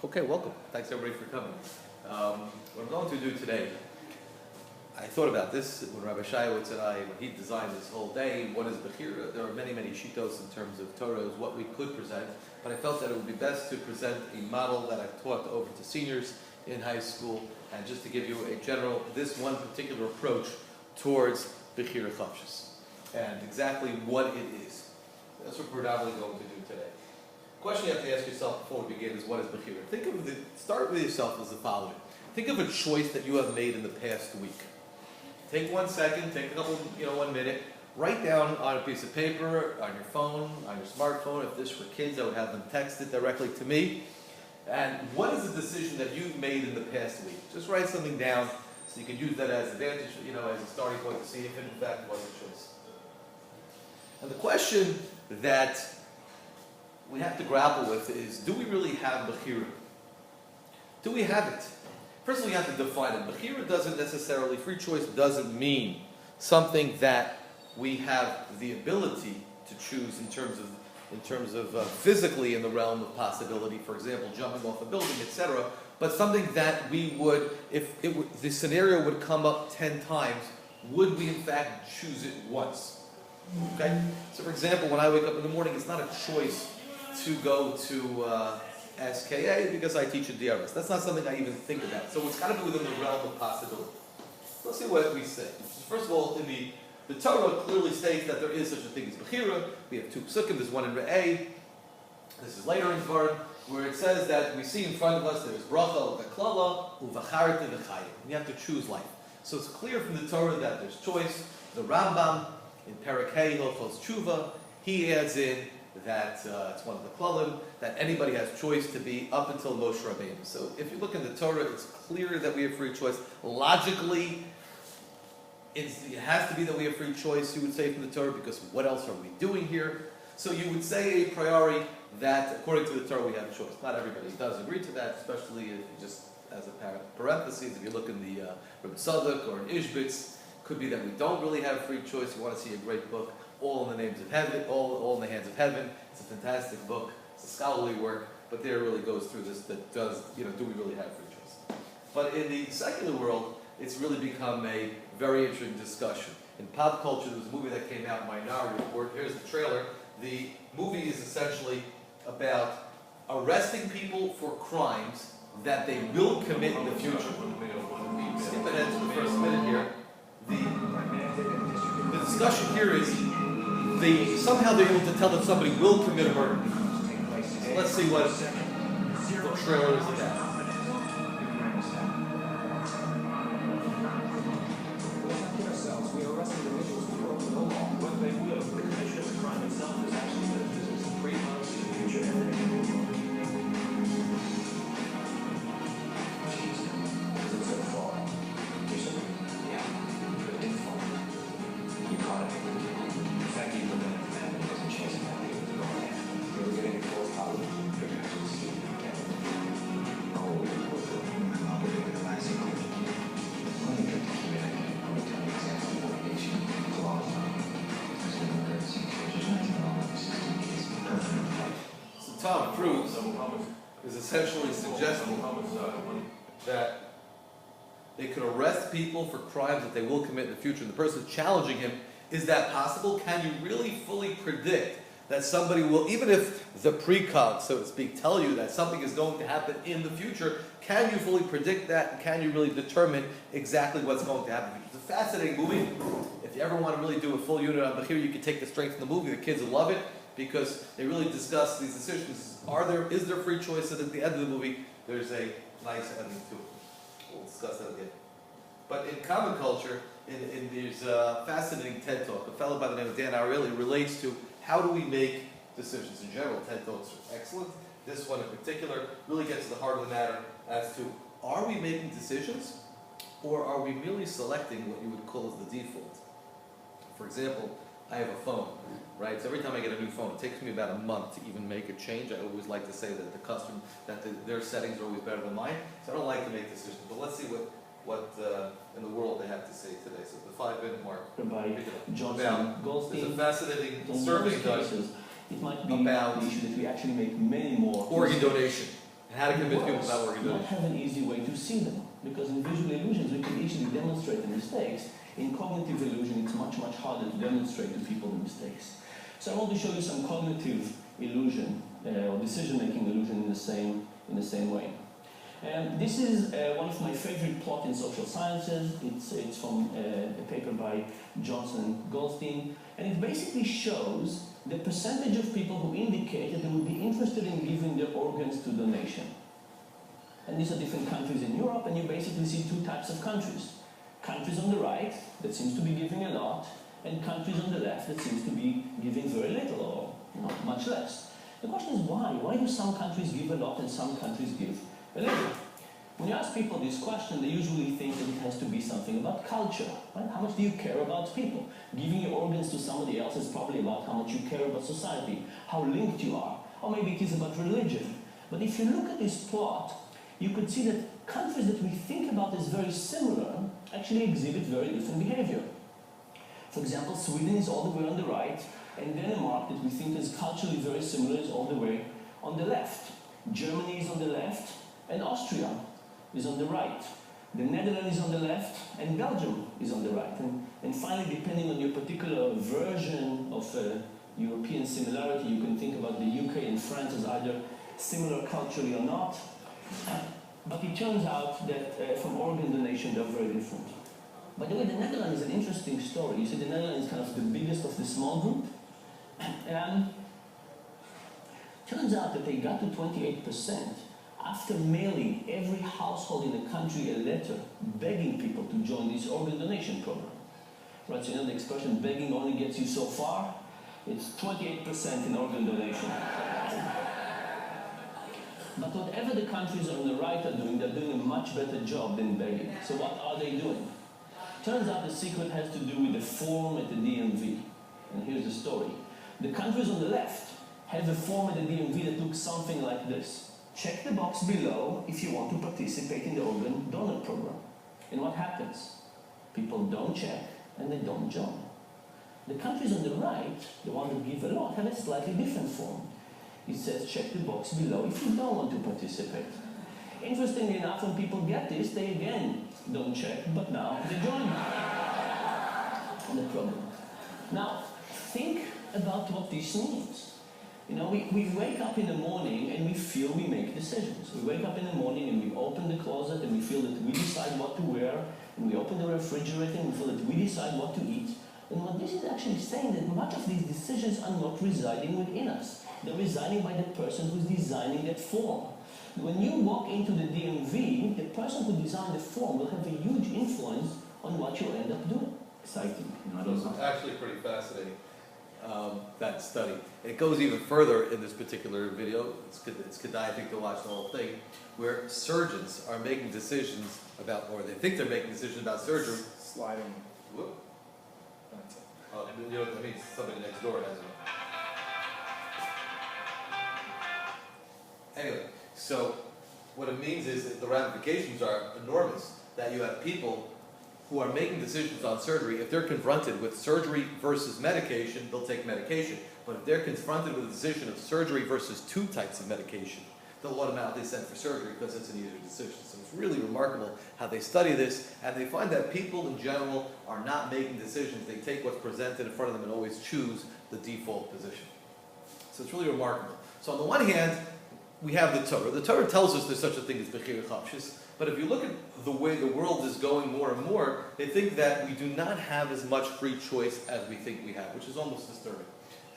Okay, welcome. Thanks everybody for coming. What I'm going to do today, I thought about this when Rabbi Shaiwitz and I, when he designed this whole day, what is Bechira? There are many shitos in terms of Torahs, what we could present, but I felt that it would be best to present a model that I've taught over to seniors in high school, and just to give you a general, this one particular approach towards Bechira Chavshis, and exactly what it is. That's what we're predominantly going to do today. The question you have to ask yourself before we begin is, what is Bechira? Start with yourself as the following. Think of a choice that you have made in the past week. Take 1 second, take a couple, 1 minute, write down on a piece of paper, on your phone, on your smartphone. If this were kids, I would have them text it directly to me. And what is the decision that you've made in the past week? Just write something down so you can use that as advantage, as a starting point to see if it in fact was a choice. And the question that we have to grapple with is, do we really have Bechira? Do we have it? First of all, you have to define it. Bechira doesn't necessarily, free choice doesn't mean something that we have the ability to choose in terms of physically in the realm of possibility, for example, jumping off a building, etc., but something that we would, if the scenario would come up 10 times, would we in fact choose it once? Okay? So for example, when I wake up in the morning, it's not a choice to go to SKA because I teach at DRS. That's not something I even think about. So it's got to be within the realm of possibility. Let's see what we say. First of all, in the Torah clearly states that there is such a thing as Bechira. We have two psukim. There's one in Re'eh. This is later in Dvarim, where it says that we see in front of us there's bracha v'klala uvacharta v'chayim. You have to choose life. So it's clear from the Torah that there's choice. The Rambam in Perek Hey Hilchos Tshuva, he adds in that it's one of the klalim, that anybody has choice to be up until Moshe Rabbeinu. So if you look in the Torah, it's clear that we have free choice. Logically, it has to be that we have free choice, you would say from the Torah, because what else are we doing here? So you would say a priori that according to the Torah we have a choice. Not everybody does agree to that, especially if just as a parenthesis, if you look in the Reb Tzadok or in Ishbitz, could be that we don't really have free choice. You want to see a great book, All in the Names of Heaven, all in the Hands of Heaven. It's a fantastic book. It's a scholarly work, but there really goes through this that does, do we really have free choice? But in the secular world, it's really become a very interesting discussion. In pop culture, there was a movie that came out, Minority Report. Here's the trailer. The movie is essentially about arresting people for crimes that they will commit in the future. Skip ahead to the first minute here. The discussion here is somehow they're able to tell that somebody will commit a murder. So let's see what the trailer is about. We arrest individuals who broke the law. What they will, the commission of the crime itself is actually that this is a pre-months in the future. Is it so far? Yeah. But it didn't fall. You caught it. In fact, you looked at it and it wasn't chasing that thing with the law. You were getting a false positive. Figured out the scheme. Oh, we were operating the last equation. Only good to keep it. So Tom Cruise is essentially suggesting that they could arrest people for crimes that they will commit in the future. And the person challenging him, is that possible? Can you really fully predict that somebody will, even if the precog, so to speak, tell you that something is going to happen in the future, can you fully predict that? And can you really determine exactly what's going to happen? It's a fascinating movie. If you ever want to really do a full unit on Bechira, you can take the strength of the movie. The kids will love it because they really discuss these decisions. Is there free choice? And at the end of the movie, there's a nice ending to it. We'll discuss that again. But in common culture, there's a fascinating TED Talk. A fellow by the name of Dan Ariely relates to how do we make decisions in general. TED Talks are excellent. This one in particular really gets to the heart of the matter as to, are we making decisions or are we merely selecting what you would call as the default? For example, I have a phone, right? So every time I get a new phone, it takes me about a month to even make a change. I always like to say that their settings are always better than mine. So I don't like to make decisions. But let's see what in the world they have to say today. So the 5-minute mark. By Johnson now, Goldstein. there's a fascinating survey done It might be about the issue that we actually make many more organ donation. And how to convince people about what we're not doing. have an easy way to see them. Because in visual illusions, we can easily demonstrate the mistakes. In cognitive illusion, it's much, much harder to demonstrate to people the mistakes. So I want to show you some cognitive illusion, or decision-making illusion in the same way. This is one of my favorite plots in social sciences. It's from a paper by Johnson and Goldstein, and it basically shows the percentage of people who indicate that they would be interested in giving their organs to donation. And these are different countries in Europe, and you basically see two types of countries. Countries on the right that seems to be giving a lot, and countries on the left that seems to be giving very little or not much less. The question is why? Why do some countries give a lot and some countries give a little? When you ask people this question, they usually think that it has to be something about culture. Right? How much do you care about people? Giving your organs to somebody else is probably about how much you care about society, how linked you are, or maybe it is about religion. But if you look at this plot, you could see that countries that we think about as very similar actually exhibit very different behavior. For example, Sweden is all the way on the right, and Denmark, that we think is culturally very similar, is all the way on the left. Germany is on the left, and Austria is on the right. The Netherlands is on the left, and Belgium is on the right. And finally, depending on your particular version of European similarity, you can think about the UK and France as either similar culturally or not. But it turns out that from organ donation, they're very different. By the way, the Netherlands is an interesting story. You see, the Netherlands is kind of the biggest of the small group. Turns out that they got to 28% after mailing every household in the country a letter begging people to join this organ donation program. Right, so you know the expression, begging only gets you so far? It's 28% in organ donation. But whatever the countries on the right are doing, they're doing a much better job than begging. So what are they doing? Turns out the secret has to do with the form at the DMV. And here's the story. The countries on the left have a form at the DMV that looks something like this. Check the box below if you want to participate in the organ donor program. And what happens? People don't check and they don't join. The countries on the right, the ones that give a lot, have a slightly different form. It says check the box below if you don't want to participate. Interestingly enough, when people get this, they again don't check, but now they join the program. Now, think about what this means. You know, we wake up in the morning and we feel we make decisions. We wake up in the morning and we open the closet and we feel that we decide what to wear, and we open the refrigerator and we feel that we decide what to eat. And what this is actually saying that much of these decisions are not residing within us. They're residing by the person who's designing that form. When you walk into the DMV, the person who designed the form will have a huge influence on what you'll end up doing. Exciting. It's actually pretty fascinating, that study. It goes even further in this particular video. It's Kedai, I think, to watch the whole thing, where surgeons are making decisions about, or they think they're making decisions about surgery. Sliding. Whoop. Oh, you know what that means? Somebody next door has it. Anyway, so what it means is that the ramifications are enormous, that you have people who are making decisions on surgery. If they're confronted with surgery versus medication, they'll take medication. But if they're confronted with a decision of surgery versus two types of medication, they'll automatically send for surgery because it's an easier decision. So it's really remarkable how they study this, and they find that people in general are not making decisions. They take what's presented in front of them and always choose the default position. So it's really remarkable. So on the one hand, we have the Torah. The Torah tells us there's such a thing as Bechira Chapshis, but if you look at the way the world is going more and more, they think that we do not have as much free choice as we think we have, which is almost disturbing.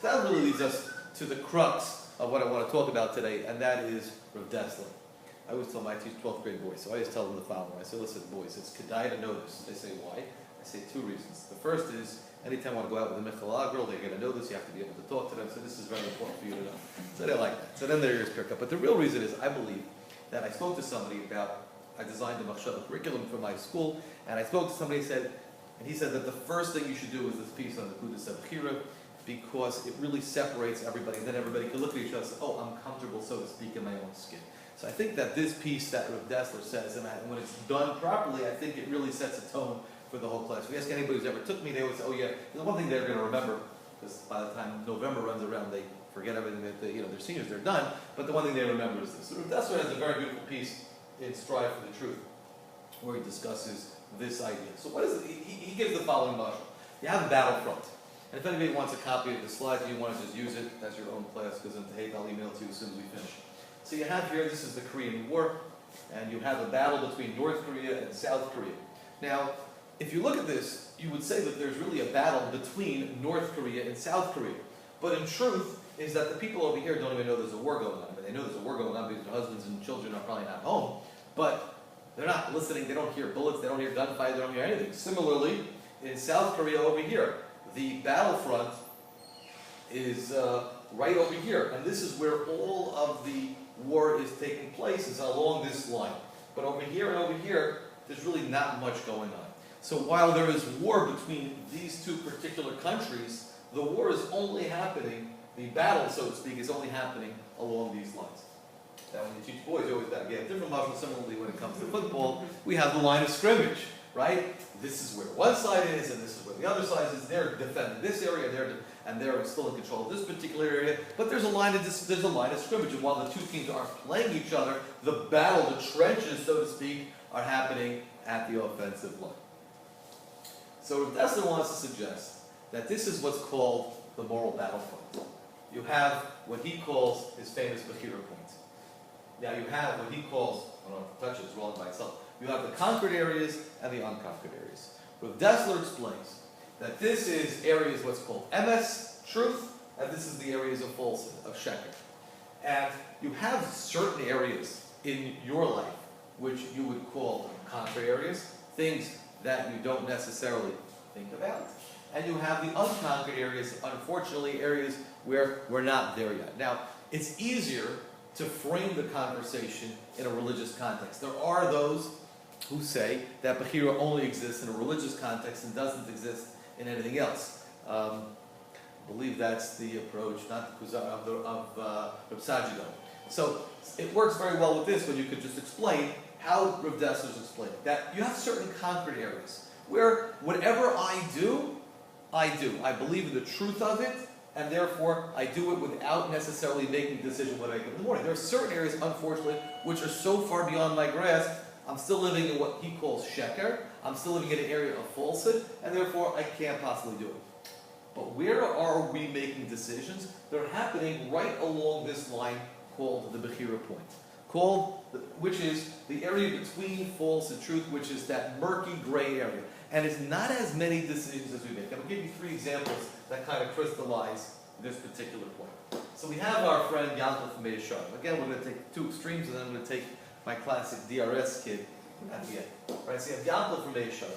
So that really leads us to the crux of what I want to talk about today, and that is Rav Dessler. I always tell my 12th grade boys, so I always tell them the following. I say, listen, boys, it's Kedai to notice. They say, why? I say two reasons. The first is, anytime I want to go out with a Michallah girl, they're going to know this, you have to be able to talk to them, so this is very important for you to know. So they like that. So then their ears perk up. But the real reason is, I believe that I spoke to somebody about, I designed a Machshava curriculum for my school, and I spoke to somebody and he said that the first thing you should do is this piece on the Kodesh Bechira, because it really separates everybody, and then everybody can look at each other and say, oh, I'm comfortable, so to speak, in my own skin. So I think that this piece that Rav Dessler says, and when it's done properly, I think it really sets a tone for the whole class. If you ask anybody who's ever took me, they would say, oh yeah, the one thing they're going to remember because by the time November runs around, they forget everything that they, they're seniors, they're done, but the one thing they remember is this. So Desler has a very beautiful piece in Strive for the Truth, where he discusses this idea. So what is it? He gives the following mashal. You have a battlefront. And if anybody wants a copy of the slides and you want to just use it as your own class, goes into hate, I'll email it to you as soon as we finish. So you have here, this is the Korean War, and you have a battle between North Korea and South Korea. Now, if you look at this, you would say that there's really a battle between North Korea and South Korea. But in truth, is that the people over here don't even know there's a war going on. But they know there's a war going on because their husbands and children are probably not home. But they're not listening, they don't hear bullets, they don't hear gunfire, they don't hear anything. Similarly, in South Korea over here, the battlefront is right over here. And this is where all of the war is taking place, is along this line. But over here and over here, there's really not much going on. So while there is war between these two particular countries, the war is only happening, the battle, so to speak, is only happening along these lines. Now, when you teach boys, you always got to get a different model. Similarly, when it comes to football, we have the line of scrimmage, right? This is where one side is, and this is where the other side is. They're defending this area, and they're still in control of this particular area. But there's a line of scrimmage, and while the two teams aren't playing each other, the battle, the trenches, so to speak, are happening at the offensive line. So Desler wants to suggest that this is what's called the moral battlefront. You have what he calls his famous Bechira point. Now you have what he calls, I don't know if touch it, it's rolling by itself. You have the conquered areas and the unconquered areas. Rav Desler explains that this is areas what's called emes, truth, and this is the areas of falsehood, of sheker. And you have certain areas in your life which you would call conquered areas, things that you don't necessarily think about. And you have the unconquered areas, unfortunately, areas where we're not there yet. Now, it's easier to frame the conversation in a religious context. There are those who say that Bechira only exists in a religious context and doesn't exist in anything else. I believe that's the approach, not the Kuzar of Rav Sajido. So it works very well with this when you could just explain how Rav Desler's explaining that you have certain conquered areas where whatever I do. I believe in the truth of it, and therefore I do it without necessarily making a decision what I do in the morning. There are certain areas, unfortunately, which are so far beyond my grasp. I'm still living in what he calls sheker. I'm still living in an area of falsehood, and therefore I can't possibly do it. But where are we making decisions? They're happening right along this line called the Bechira point, which is the area between false and truth, which is that murky gray area. And it's not as many decisions as we make. I'll give you 3 examples that kind of crystallize this particular point. So we have our friend Yankov from Meir Sharm. Again, we're going to take 2 extremes, and then I'm going to take my classic DRS kid at the end. Right, so you have Yankov from Meir Sharm.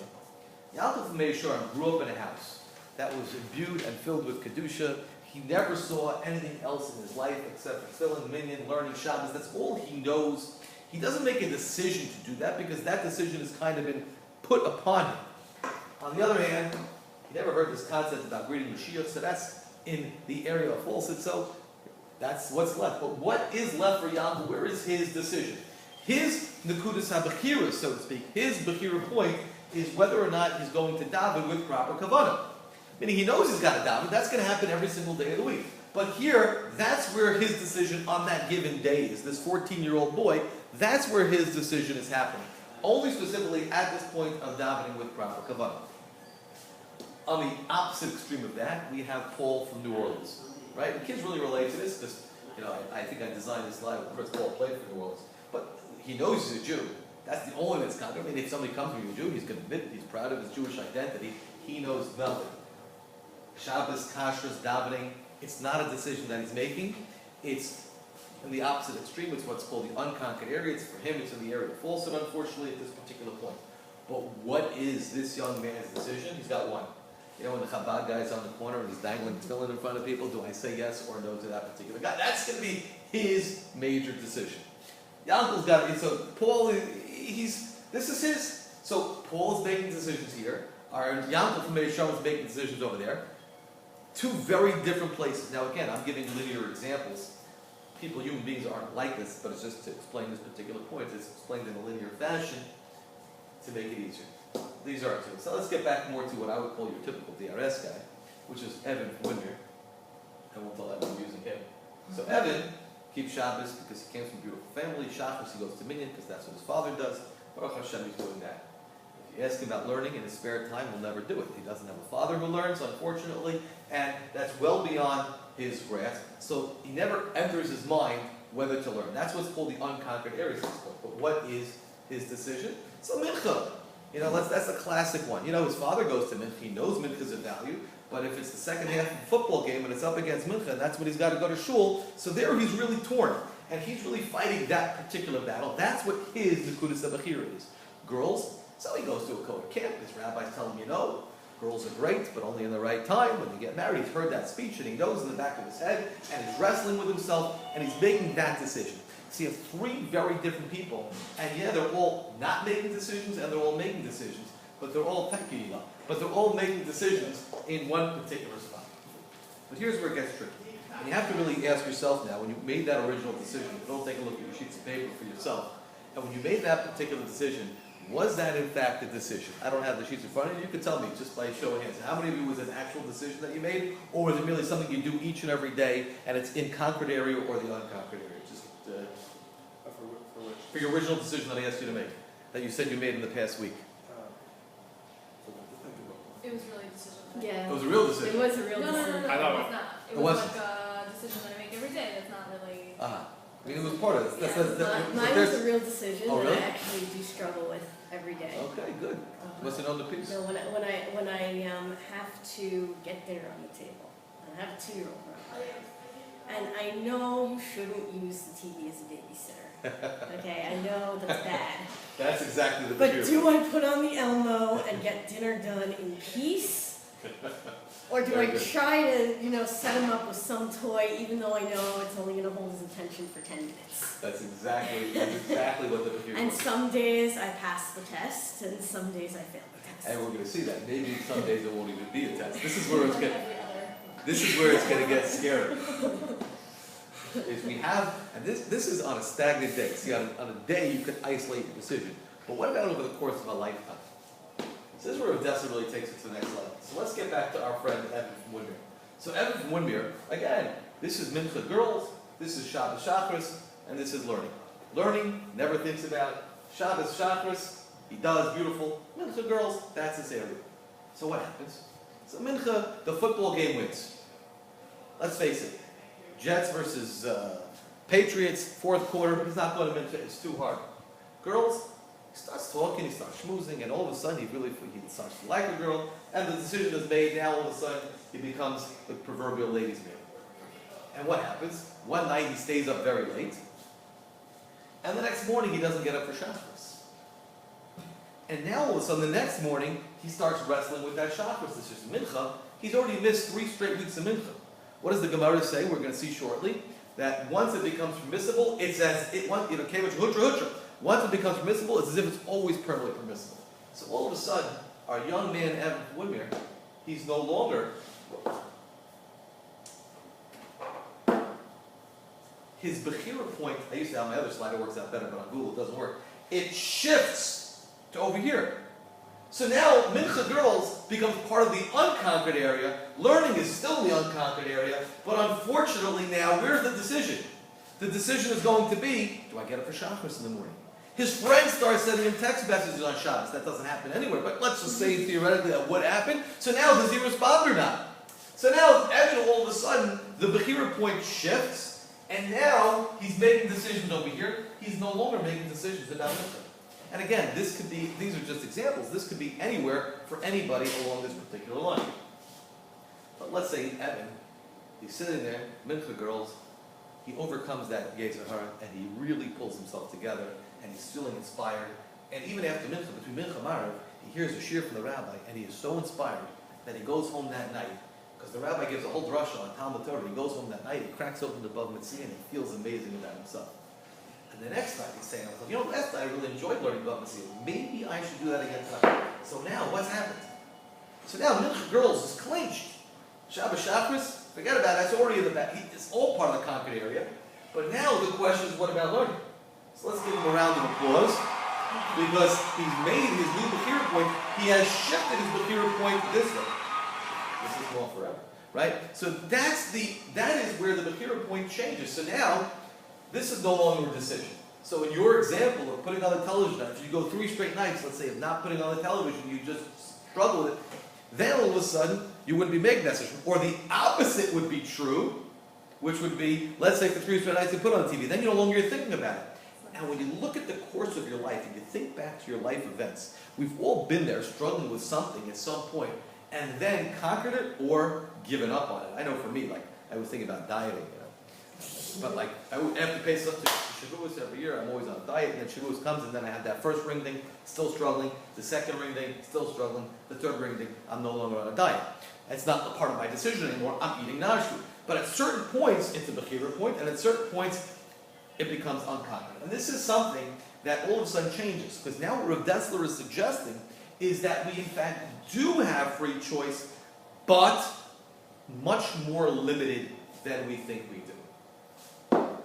Yankov from Meir Sharm grew up in a house that was imbued and filled with Kedusha. He never saw anything else in his life except for tefillin, minyan, learning Shabbos. That's all he knows. He doesn't make a decision to do that because that decision has kind of been put upon him. On the other hand, he never heard this concept about greeting Mashiach, so that's in the area of falsehood, so that's what's left. But what is left for Yankov? Where is his decision? His Nekudas HaBechira, so to speak, his Bechira point is whether or not he's going to daven with proper kavanah. Meaning he knows he's got to daven, that's going to happen every single day of the week. But here, that's where his decision on that given day is. This 14-year-old boy, that's where his decision is happening. Only specifically at this point of davening with proper kavanah. On the opposite extreme of that, we have Paul from New Orleans, right? The kids really relate to this because, I think I designed this slide when Paul played for New Orleans. But he knows he's a Jew. That's the only that's conquered. I mean, if somebody comes to me, a Jew, he's going to admit he's proud of his Jewish identity. He knows nothing. Shabbos, kashrus, davening, it's not a decision that he's making. It's in the opposite extreme. It's what's called the unconquered area. It's for him, it's in the area of falsehood, unfortunately, at this particular point. But what is this young man's decision? He's got one. When the Chabad guy's on the corner and he's dangling tefillin in front of people, do I say yes or no to that particular guy? That's going to be his major decision. Yankel's got it. So Paul, this is his. So Paul's making decisions here. Our Yankel from Meir Sharm is making decisions over there. 2 very different places. Now again, I'm giving linear examples. Human beings aren't like this, but it's just to explain this particular point. It's explained in a linear fashion to make it easier. These are 2. So let's get back more to what I would call your typical DRS guy. which is Evan from Windermere. I won't tell Evan I'm using him. So Evan keeps Shabbos because he came from a beautiful family. Shabbos he goes to Minyan because that's what his father does. Baruch Hashem, he's doing that. If you ask him about learning in his spare time, he'll never do it. He doesn't have a father who learns, unfortunately, and that's well beyond his grasp. So he never enters his mind whether to learn. That's what's called the unconquered areas of this book. But what is his decision? So mincha. That's a classic one. His father goes to mincha. He knows mincha's of value. But if it's the second half of a football game and it's up against mincha, and that's when he's got to go to shul, so there he's really torn. And he's really fighting that particular battle. That's what his nekudas habechira is. Girls, so he goes to a Kodesh camp. His rabbis tell him, girls are great, but only in the right time. When they get married, he's heard that speech, and he knows in the back of his head, and he's wrestling with himself, and he's making that decision. So you have three very different people, and they're all not making decisions, and they're all making decisions, but they're all making decisions in one particular spot. But here's where it gets tricky. And you have to really ask yourself now, when you made that original decision, don't take a look at your sheets of paper for yourself, and when you made that particular decision, was that in fact a decision? I don't have the sheets in front of you. You can tell me just by show of hands. How many of you was an actual decision that you made, or was it merely something you do each and every day, and it's in conquered area or the unconquered area? Just for your original decision that I asked you to make, that you said you made in the past week. It was really a decision. Yeah. It was a real decision. It was a real No, decision. it was not. It It was wasn't. like a decision that I make every day. That's not really. It was part of it. Mine was a real decision Oh, that really? I actually do struggle with every day. Okay, good. What's it on the piece? So when I have to get dinner on the table, I have a 2-year-old, and I know you shouldn't use the TV as a babysitter. Okay, I know that's bad. That's exactly the But period. do I put on the Elmo and get dinner done in peace? Or do Very I good. try to, set him up with some toy, even though I know it's only going to hold his attention for 10 minutes? That's exactly what the period And was. some days I pass the test, and some days I fail the test. And we're going to see that. Maybe some days it won't even be a test. This is where it's One going. every other. This is where it's going to get scary. Is we have, and this is on a stagnant day. See, on a day you can isolate your decision. But what about over the course of a lifetime? So this is where Odessa really takes it to the next level. So let's get back to our friend Evan from Windermere. So Evan from Windermere, again, this is Mincha girls, this is Shabbos Shachris, and this is learning. Learning, never thinks about it. Shabbos Shachris, he does, beautiful. Mincha girls, that's his area. So what happens? So Mincha, the football game wins. Let's face it, Jets versus Patriots, fourth quarter, he's not going to Mincha, it's too hard. Girls, he starts talking, he starts schmoozing, and all of a sudden he starts to like a girl, and the decision is made. Now all of a sudden he becomes the proverbial ladies' man. And what happens? One night he stays up very late, and the next morning he doesn't get up for Shabbos. And now all of a sudden the next morning he starts wrestling with that Shabbos decision. Mincha, he's already missed 3 straight weeks of Mincha. What does the Gemara say? We're going to see shortly that once it becomes permissible, it's as it once Once it becomes permissible, it's as if it's always permanently permissible. So all of a sudden, our young man, Evan Windermere, he's no longer... His Bechira point, I used to have my other slide, it works out better, but on Google it doesn't work. It shifts to over here. So now, Mincha girls becomes part of the unconquered area. Learning is still in the unconquered area, but unfortunately now, where's the decision? The decision is going to be, do I get up for Shabbos in the morning? His friends start sending him text messages on Shabbos. That doesn't happen anywhere, but let's just say theoretically that would happen. So now, does he respond or not? So now, Evan, all of a sudden, the Bechira point shifts, and now he's making decisions over here. He's no longer making decisions about Mincha. And again, this could be, these are just examples. This could be anywhere for anybody along this particular line. But let's say Evan, he's sitting there, Mincha girls, he overcomes that Yetzer Hara, and he really pulls himself together, and he's feeling inspired. And even after Mincha, between Mincha and Marav, he hears a shir from the rabbi, and he is so inspired that he goes home that night, because the rabbi gives a whole drasha on Talmud Torah. He goes home that night, he cracks open the Bava Metzia, and he feels amazing about himself. And the next night he's saying, last night I really enjoyed learning Bava Metzia. Maybe I should do that again tonight. So now, what's happened? So now Mincha girls is clinched. Shabbos Shachris, forget about it, that's already in the back. It's all part of the conquered area. But now the question is, what about learning? So let's give him a round of applause, because he's made his new Bechira point. He has shifted his Bechira point this way. This is more forever, right? So that is where the Bechira point changes. So now, this is no longer a decision. So in your example of putting on the television, if you go 3 straight nights, let's say, of not putting on the television, you just struggle with it, then all of a sudden, you wouldn't be making that decision. Or the opposite would be true, which would be, let's say for 3 straight nights you put on the TV, then you're no longer thinking about it. Now when you look at the course of your life and you think back to your life events, we've all been there struggling with something at some point and then conquered it or given up on it. I know for me, like, I was thinking about dieting, you know. But like, I would have to pay something to Shavuos every year, I'm always on a diet, and then Shavuos comes and then I have that first ring thing, still struggling, the second ring thing, still struggling, the third ring thing, I'm no longer on a diet. It's not a part of my decision anymore, I'm eating non-food. But at certain points, it's a Bechira point, and at certain points, it becomes unconquered. And this is something that all of a sudden changes, because now what Rav Dessler is suggesting is that we in fact do have free choice, but much more limited than we think we do.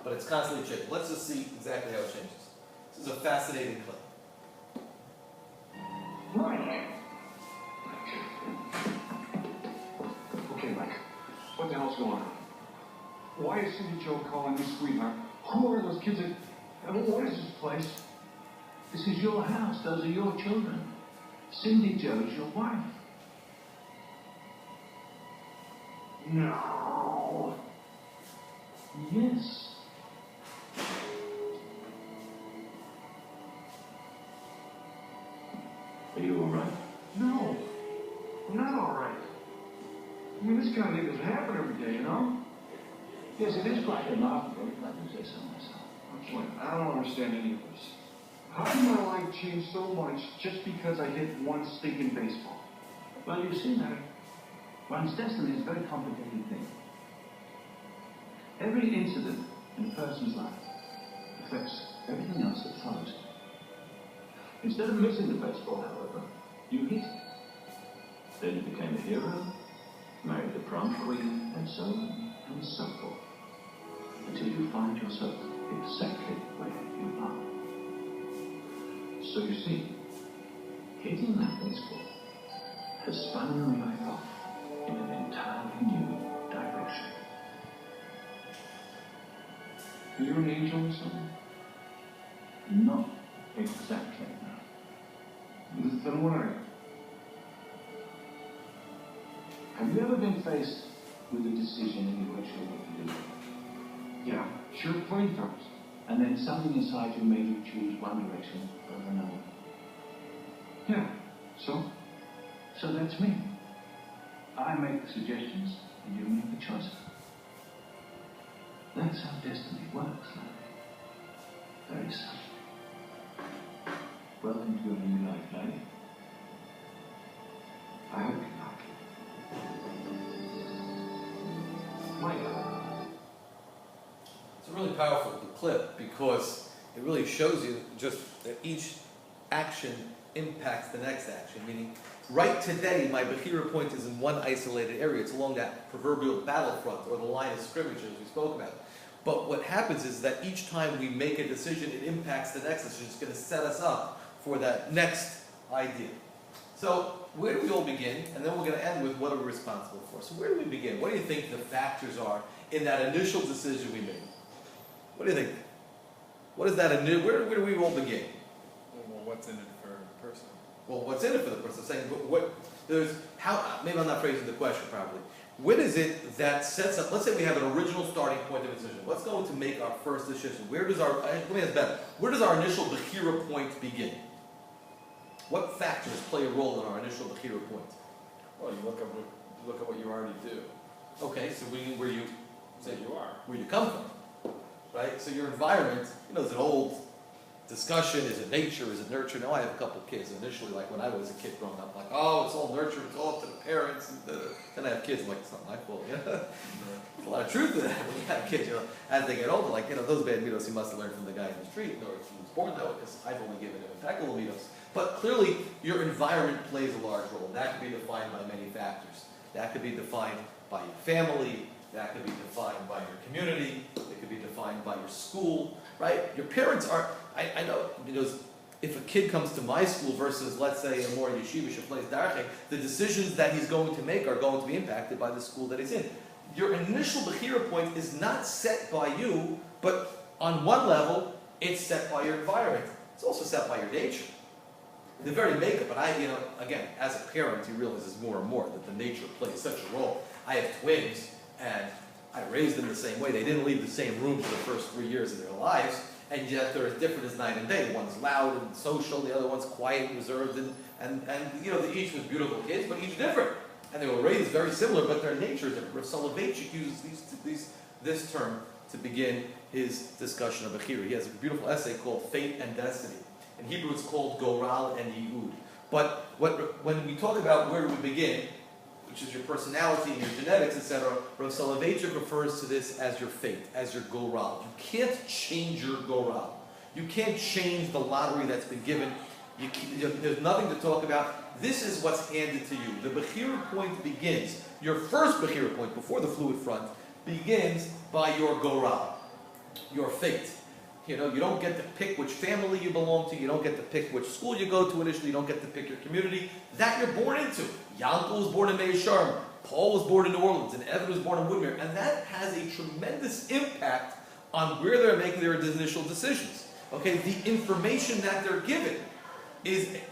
But it's constantly changing. Let's just see exactly how it changes. This is a fascinating clip. Mike. Okay, Mike. What the hell's going on? Why is Cindy Joe calling me sweetheart? Who are those kids that... I mean, what is this place? This is your house. Those are your children. Cindy Jo is your wife. No. Yes. Are you all right? No. I'm not all right. I mean, this kind of thing doesn't happen every day, you know? Yes, it is quite remarkable. Let me say so myself. Look, I don't understand any of this. How did my life change so much just because I hit one stinking baseball? Well, you see, Mary, one's destiny is a very complicated thing. Every incident in a person's life affects everything else that follows it. Instead of missing the baseball, however, you hit it. Then you became a hero, married the prom queen, and so on and so forth, until you find yourself exactly where you are. So you see, hitting that baseball has spun your life off in an entirely new direction. Are you an angel or something? Not exactly, no. Then what are you? Have you ever been faced with a decision and you weren't sure what to do? Yeah, sure, plenty times. And then something inside you made you choose one direction over another? Yeah, so? So that's me. I make the suggestions and you make the choices. That's how destiny works, like. Very simple. Welcome to your new life, Elly. I hope you're not. Mike. It's a really powerful clip because it really shows you just that each action impacts the next action. Meaning, right today, my Bechira point is in one isolated area. It's along that proverbial battlefront or the line of scrimmage as we spoke about. But what happens is that each time we make a decision, it impacts the next decision. It's going to set us up for that next idea. So where do we all begin? And then we're going to end with what are we responsible for. So where do we begin? What do you think the factors are in that initial decision we made? What do you think? What is that? Where do we all begin? Well, what's in it for the person? Well, what's in it for the person? Saying maybe I'm not phrasing the question properly. What is it that sets up, let's say we have an original starting point of decision. What's going to make our first decision? Let me ask better. Where does our initial Bechira point begin? What factors play a role in our initial Bechira point? Well, you look at what you already do. Okay, so where you come from, right? So your environment, there's an old discussion, is it nature, is it nurture? Now I have a couple of kids. Initially, like when I was a kid growing up, like, oh, it's all nurture, it's all up to the parents. And then I have kids, I'm like, it's not my fault, There's a lot of truth to that when you have kids, as they get older, like, those bad mitos he must have learned from the guy in the street, or he was born that way, because I've only given him impeccable mitos. But clearly, your environment plays a large role. That could be defined by many factors. That could be defined by your family. That could be defined by your community. It could be defined by your school, right? Your parents are, I know, if a kid comes to my school versus, let's say, a more yeshivish place, darche, the decisions that he's going to make are going to be impacted by the school that he's in. Your initial bechira point is not set by you, but on one level, it's set by your environment. It's also set by your nature. The very makeup, and again, as a parent, you realize this more and more, that the nature plays such a role. I have twins, and I raised them the same way. They didn't leave the same room for the first 3 years of their lives, and yet they're as different as night and day. One's loud and social, the other one's quiet and reserved, and each was beautiful kids, but each different. And they were raised very similar, but their nature is different. Rav Soloveitchik uses this term to begin his discussion of Bechira. He has a beautiful essay called Fate and Destiny. In Hebrew it's called Goral and Yehud. But when we talk about where do we begin, which is your personality and your genetics, etc., Rav Soloveitchik refers to this as your fate, as your Goral. You can't change your Goral. You can't change the lottery that's been given. There's nothing to talk about. This is what's handed to you. The Bechira point begins, your first Bechira point, before the fluid front, begins by your Goral, your fate. You don't get to pick which family you belong to, you don't get to pick which school you go to initially, you don't get to pick your community. That you're born into. Yankel was born in Meir Sharm, Paul was born in New Orleans, and Evan was born in Woodmere, and that has a tremendous impact on where they're making their initial decisions. Okay, the information that they're given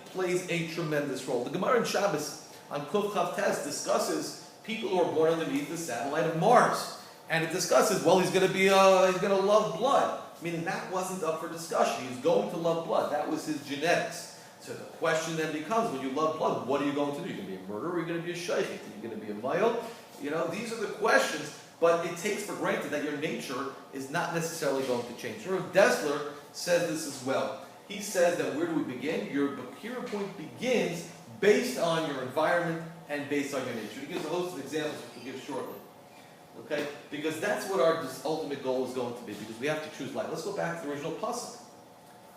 plays a tremendous role. The Gemara in Shabbos on Kuf Chav Tes discusses people who are born underneath the satellite of Mars, and it discusses, well, he's going to love blood, meaning that wasn't up for discussion. He's going to love blood. That was his genetics. So the question then becomes, when you love blood, what are you going to do? You're going to be a murderer, or you're going to be a shaykh, you're going to be a male. These are the questions, but it takes for granted that your nature is not necessarily going to change. Rav Dessler says this as well. He says that where do we begin? Your Bechira point begins based on your environment and based on your nature. He gives a host of examples which we'll give shortly. Okay? Because that's what our ultimate goal is going to be, because we have to choose life. Let's go back to the original pasuk.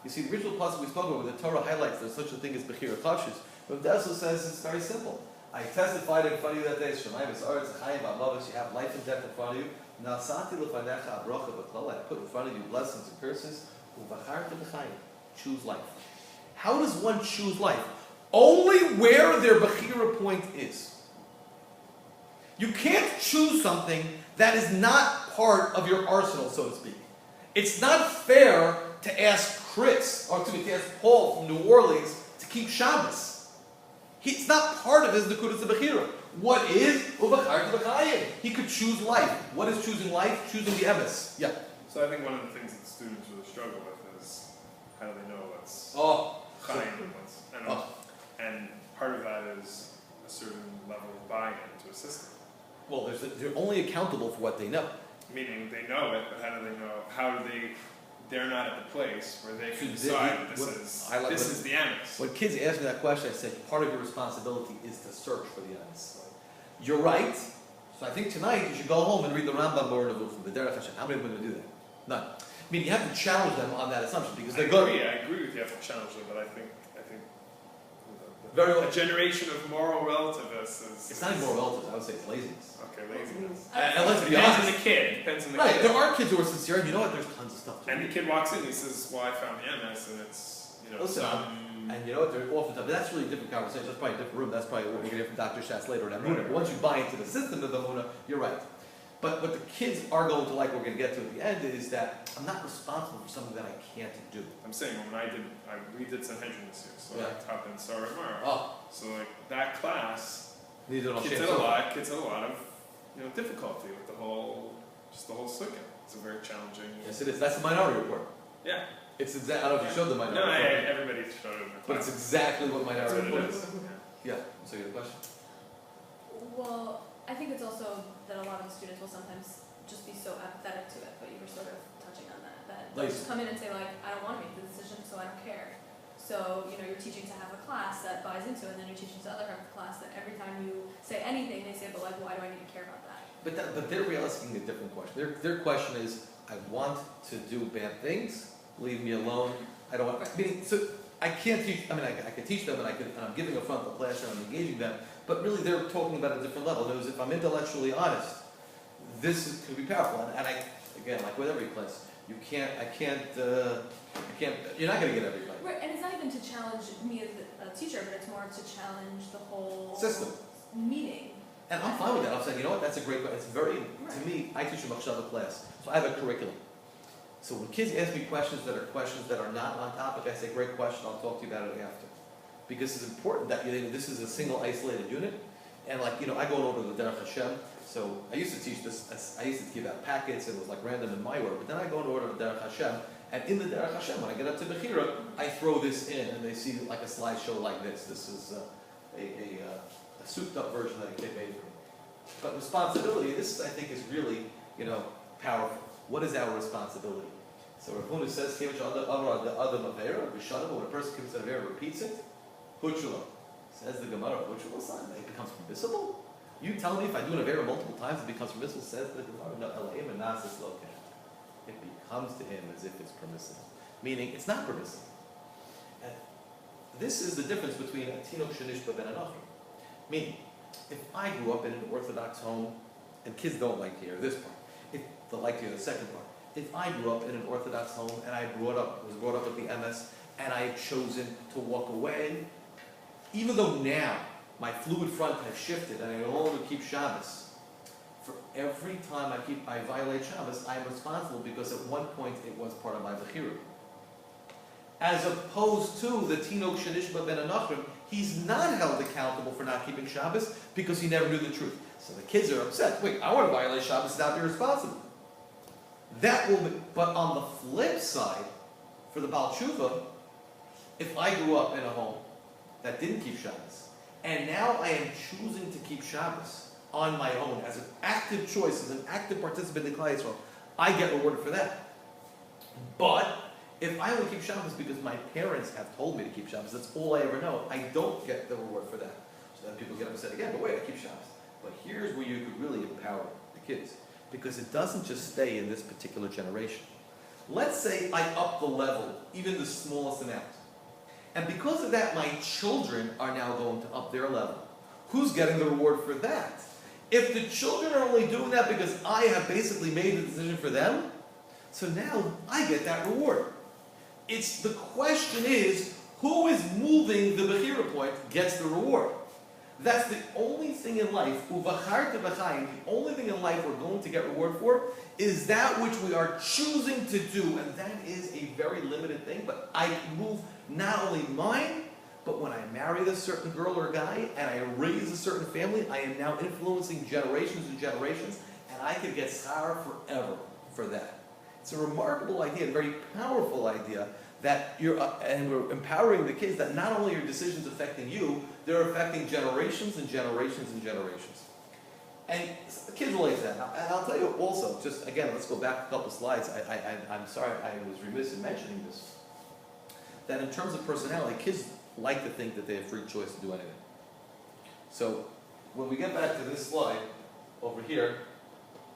You see, the original pasuk we spoke about, where the Torah highlights there's such a thing as Bechira Chashus. Rav Dessler says it's very simple. I testified in front of you that day, Shemayim V'Saaretz Chayim V'Amavis, you have life and death in front of you. Nasati L'Fanecha Abracha B'Klal, I put in front of you blessings and curses. U'Vacharta B'Chayim. Choose life. How does one choose life? Only where their Bechira point is. You can't choose something that is not part of your arsenal, so to speak. It's not fair to ask Chris, or to ask Paul from New Orleans to keep Shabbos. It's not part of his Nekudas Bechira. What is Uvacharta B'Chayim? He could choose life. What is choosing life? Choosing the emes. Yeah. So I think one of the things that students really struggle with is how do they know what's Chaim and what's and part of that is a certain level of buy-in to a system. Well, they're only accountable for what they know. Meaning they know it, but how do they know? They're not at the place where they can decide this is the emes. When kids ask me that question, I say part of your responsibility is to search for the emes. You're right. So I think tonight you should go home and read the Rambam Bor Nevuchim, the Derech Hashem. How many are going to do that? None. I mean, you have to challenge them on that assumption because they're good. I agree with you. Have to challenge them, but I think very well. A generation of moral relativists is. It's not even moral relatives. I would say it's laziness. Okay, laziness. And let's be Depends honest. on the kid. Depends on the Right. kid. There are kids who are sincere, and you know what? There's tons of stuff. And the kid walks in, he says, "Well, I found the MS," and it's Listen, and you know what? They're oftentimes, but that's really a different conversation. That's probably a different room. That's probably what we're going to hear from Dr. Schatz later at Muna. But once you buy into the system of the Muna, you're right. But what the kids are going to like, we're going to get to at the end, is that I'm not responsible for something that I can't do. I'm saying when we did Sanhedrin this year, so I taught them Sarah Mara. Oh. So like that class, Kids had a lot of difficulty with the whole sukkah. It's a very challenging. Yes, it is. That's the Minority Report. Yeah. It's exactly. I don't know if you showed the Minority No, Report. everybody showed it in the class. But it's exactly what That's Minority what Report it is. is. Yeah. So you have a question? Well, I think it's also that a lot of the students will sometimes just be so apathetic to it, but you were sort of touching on that they'll just come in and say like, I don't want to make the decision, so I don't care. So, you're teaching to have a class that buys into it, and then you're teaching to other have a class that every time you say anything, they say, but like, why do I need to care about that? But they're really asking a different question. Their question is, I want to do bad things, leave me alone. I don't want. So I can't teach. I can teach them, and I'm giving a frontal class, and I'm engaging them. But really, they're talking about a different level. In other words, if I'm intellectually honest, this could be powerful. And again, like with every class, you're not going to get everybody. Right, and it's not even to challenge me as a teacher, but it's more to challenge the whole System. meeting. And I'm fine with that. I'm saying, you know what, that's a great question. It's very, to me, I teach a machshava class, so I have a curriculum. So when kids ask me questions that are not on topic, I say, great question, I'll talk to you about it after. Because it's important that this is a single isolated unit. And like, I go over to the Derech Hashem, so I used to teach this, I used to give out packets, and it was like random in my work, but then I go in order to the Derech Hashem, and in the Derech Hashem, when I get up to Bechira, I throw this in, and they see like a slideshow like this. This is a souped up version that a kid made for me. But responsibility, this I think is really, powerful. What is our responsibility? So Rav Huna says, when a person commits an Avera, repeats it, Huchula. Says the Gemara, Huchula sign, it becomes permissible? You tell me if I do an Avera multiple times, it becomes permissible? Says the Gemara, no, Elohim and Nasis Loken. It becomes to him as if it's permissible. Meaning, it's not permissible. And this is the difference between a Tinok Shenishba ben Anachim. Meaning, if I grew up in an Orthodox home, and kids don't like to hear this part, they like to hear the second part. If I grew up in an Orthodox home, and I was brought up with the MS, and I had chosen to walk away, even though now my fluid front has shifted, and I no longer keep Shabbos, for every time I violate Shabbos, I am responsible because at one point it was part of my Bechira. As opposed to the Tinok Shenishba ben Anachim, he's not held accountable for not keeping Shabbos because he never knew the truth. So the kids are upset. Wait, I want to violate Shabbos, not be responsible. That will be, but on the flip side, for the Baal Tshuva, if I grew up in a home that didn't keep Shabbos, and now I am choosing to keep Shabbos on my own as an active choice, as an active participant in Klal Yisrael, I get rewarded for that. But if I only keep Shabbos because my parents have told me to keep Shabbos, that's all I ever know, I don't get the reward for that. So then people get upset again, but wait, I keep Shabbos. But here's where you could really empower the kids, because it doesn't just stay in this particular generation. Let's say I up the level, even the smallest amount. And because of that, my children are now going to up their level. Who's getting the reward for that? If the children are only doing that because I have basically made the decision for them, so now I get that reward. The question is, who is moving the Bechira point gets the reward. That's the only thing in life, uvacharta b'chaim, the only thing in life we're going to get reward for is that which we are choosing to do, and that is a very limited thing, but I can move not only mine, but when I marry this certain girl or guy, and I raise a certain family, I am now influencing generations and generations, and I could get schar forever for that. It's a remarkable idea, a very powerful idea, that and we're empowering the kids that not only are decisions affecting you, they're affecting generations and generations and generations. And the kids relate to that. And I'll tell you also, just again, let's go back a couple slides. I'm sorry, I was remiss in mentioning this. That in terms of personality, kids like to think that they have free choice to do anything. So when we get back to this slide over here,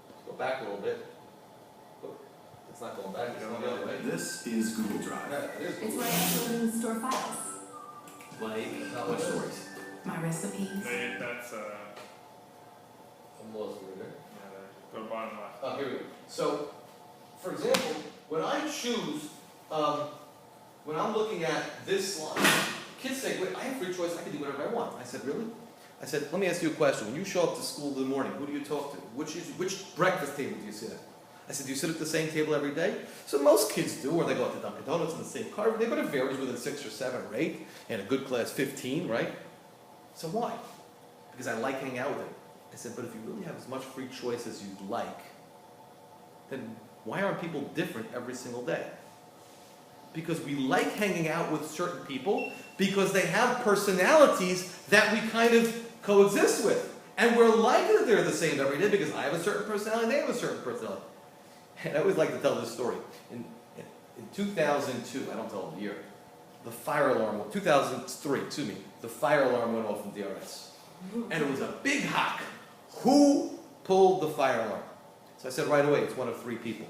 let's go back a little bit. It's not going back, it's going the other way. This is Google Drive. Yeah, it is. It's where I upload and store files. Like, What stories? My recipes. That's I'm lost over there. the bottom left. Oh, here we go. So, for example, when I choose, when I'm looking at this slide, kids say, wait, I have free choice, I can do whatever I want. I said, really? I said, let me ask you a question. When you show up to school in the morning, who do you talk to? Which breakfast table do you sit at? I said, do you sit at the same table every day? So most kids do, or they go out to Dunkin' Donuts in the same car every day, but it varies within 6 or 7 or 8, and a good class 15, right? So why? Because I like hanging out with them. I said, but if you really have as much free choice as you'd like, then why aren't people different every single day? Because we like hanging out with certain people because they have personalities that we kind of coexist with. And we're likely that they're the same every day because I have a certain personality and they have a certain personality. And I always like to tell this story. In 2002, I don't tell the year, the fire alarm, 2003, the fire alarm went off in DRS. And it was a big hock. Who pulled the fire alarm? So I said right away, it's one of 3 people.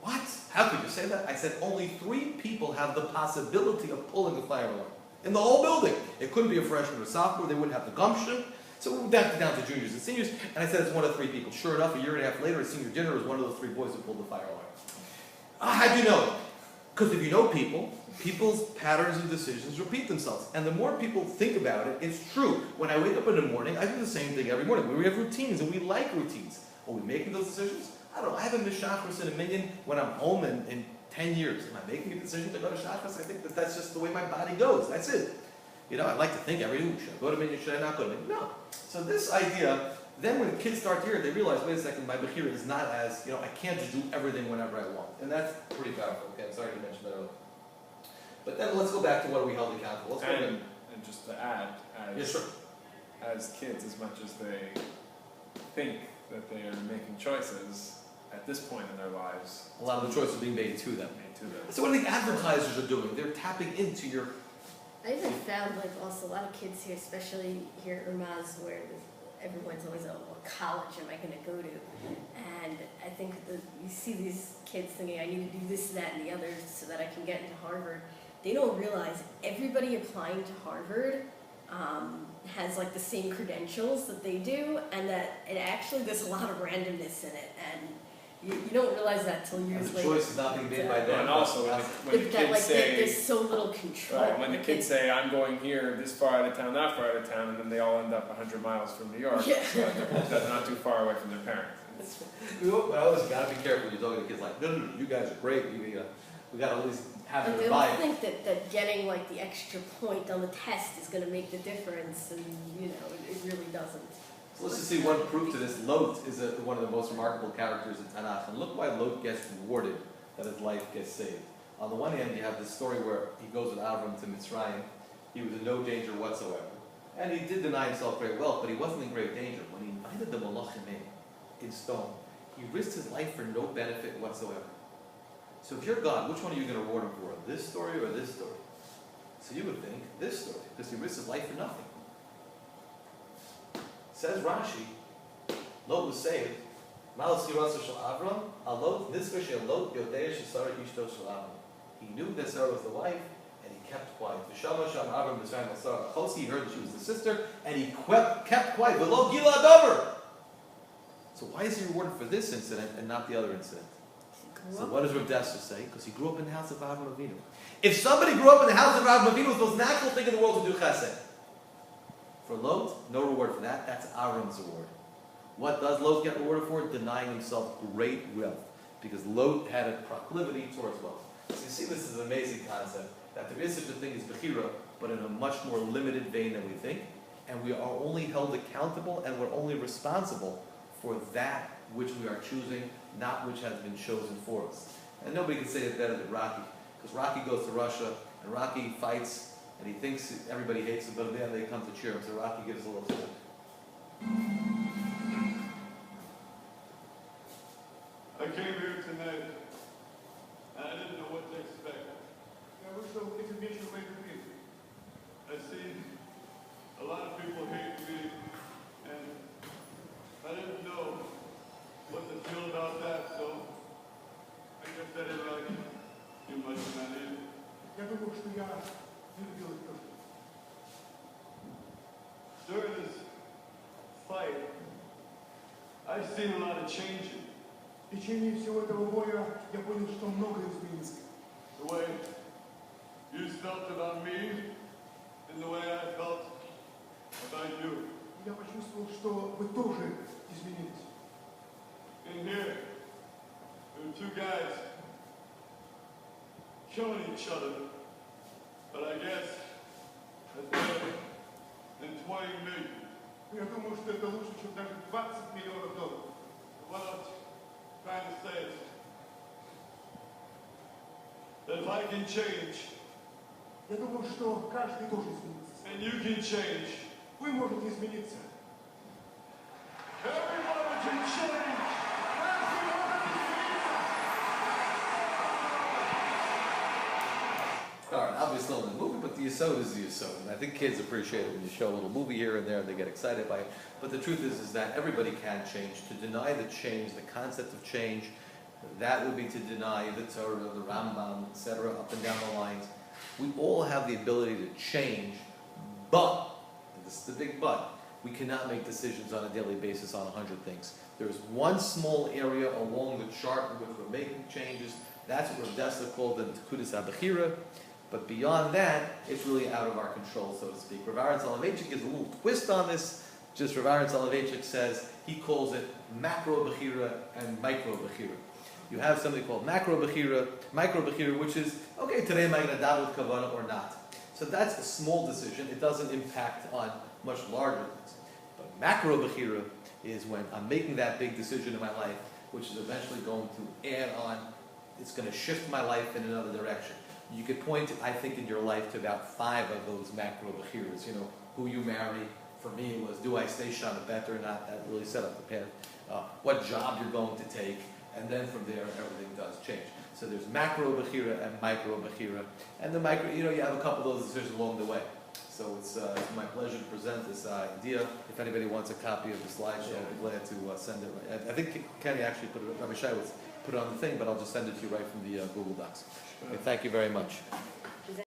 What? How could you say that? I said only 3 people have the possibility of pulling the fire alarm in the whole building. It couldn't be a freshman or sophomore. They wouldn't have the gumption. So we went down to juniors and seniors, and I said it's one of 3 people. Sure enough, a year and a half later at senior dinner, it was one of those 3 boys who pulled the fire alarm. How'd you know it? Because if you know people, people's patterns and decisions repeat themselves. And the more people think about it, it's true. When I wake up in the morning, I do the same thing every morning. We have routines, and we like routines. Are we making those decisions? I don't know. I haven't missed Shachris in a million when I'm home in 10 years. Am I making a decision to go to Shachris? I think that's just the way my body goes. That's it. You know, I like to think every day, should I go to minyan, should I not go to minyan? No. So this idea, then when kids start to hear it, they realize, wait a second, my bechira is not as, you know, I can't just do everything whenever I want. And that's pretty powerful. Okay, I'm sorry to mention that earlier. But then let's go back to what are we held accountable. And just to add, yes, sure. As kids, as much as they think that they are making choices, at this point in their lives, a lot of the choices are being made to them. So what do the Yeah. advertisers are doing? They're tapping into your... I even found like also a lot of kids here, especially here at RAMAZ, where everyone's always, oh, what college am I going to go to? And I think that you see these kids thinking, I need to do this, that, and the other so that I can get into Harvard. They don't realize everybody applying to Harvard has like the same credentials that they do, and that it actually, there's a lot of randomness in it. And you don't realize that till years The later. choice is not being made by them. And also, when the That, kids like, say, there's so little control. right, when the kids say, I'm going here, this far out of town, that far out of town, and then they all end up 100 miles from New York, Yeah. that's not too far away from their parents. We always got to be careful when you're talking to kids like, no, you guys are great. We got to always have And them they buy don't it. think that getting like the extra point on the test is going to make the difference, and you know, it really doesn't. So let's just see one proof to this. Lot is one of the most remarkable characters in Tanakh. And look why Lot gets rewarded, that his life gets saved. On the one hand, you have this story where he goes with Avram to Mitzrayim. He was in no danger whatsoever. And he did deny himself great wealth, but he wasn't in great danger. When he invited the Malachim in stone, he risked his life for no benefit whatsoever. So if you're God, which one are you going to reward him for? This story or this story? So you would think this story, because he risked his life for nothing. Says Rashi, Lot was saved. He knew that Sarah was the wife, and he kept quiet. He heard that she was the sister, and he kept quiet. So why is he rewarded for this incident and not the other incident? So what does Rav Dessler say? Because he grew up in the house of Avram Avinu. If somebody grew up in the house of Avram Avinu, it's the most natural thing in the world to do chesed. For Lot, no reward for that. That's Avram's reward. What does Lot get rewarded for? Denying himself great wealth. Because Lot had a proclivity towards wealth. So you see, this is an amazing concept, that there is such a thing as Bechira, but in a much more limited vein than we think. And we are only held accountable, and we're only responsible for that which we are choosing, not which has been chosen for us. And nobody can say it better than Rocky. Because Rocky goes to Russia, and Rocky fights, and he thinks everybody hates him, but then they come to cheer him. So Rocky gives a little smoke. I came here tonight, and I didn't know what to expect. I see a lot of people hate me, and I didn't know what to feel about that, so I guess I didn't like too much about it. During this fight, I've seen a lot of changing. В течение всего этого боя я понял, что многое изменилось. The way you felt about me, and the way I felt about you. Я почувствовал, что вы тоже изменились. In here, there were 2 guys killing each other, but I guess that's better than 20 million. Я думаю, что это лучше, чем даже $20 миллионов. What I'm trying to say is that if I can change, Я думаю, что каждый тоже изменится. and you can change, Вы можете измениться. everyone can change. Everyone can All right, obviously still in the movie, but the Yesod is the Yesod. And I think kids appreciate it when you show a little movie here and there and they get excited by it. But the truth is that everybody can change. To deny the change, the concept of change, that would be to deny the Torah, the Rambam, etc., up and down the lines. We all have the ability to change, but, and this is the big but, we cannot make decisions on a daily basis on 100 things. There's one small area along the chart in which we're making changes. That's what Rav Dessler called the Kodesh HaBechira. But beyond that, it's really out of our control, so to speak. Rav Aaron Soloveitchik gives a little twist on this. Just Rav Aaron Soloveitchik says, he calls it macro bechira and micro bechira. You have something called macro bechira, micro bechira, which is, okay, today am I going to daven with kavanah or not? So that's a small decision. It doesn't impact on much larger things. But macro bechira is when I'm making that big decision in my life, which is eventually going to add on, it's going to shift my life in another direction. You could point, I think, in your life to about 5 of those macro bechiras. You know, who you marry. For me, it was, do I stay Shana Bet or not? That really set up the path. What job you're going to take. And then from there, everything does change. So there's macro bechira and micro bechira. And the micro, you have a couple of those decisions along the way. So it's my pleasure to present this idea. If anybody wants a copy of the slideshow, I'll be glad to send it. I think Kenny actually put it, Rabbi Shai put it on the thing, but I'll just send it to you right from the Google Docs. Okay, thank you very much.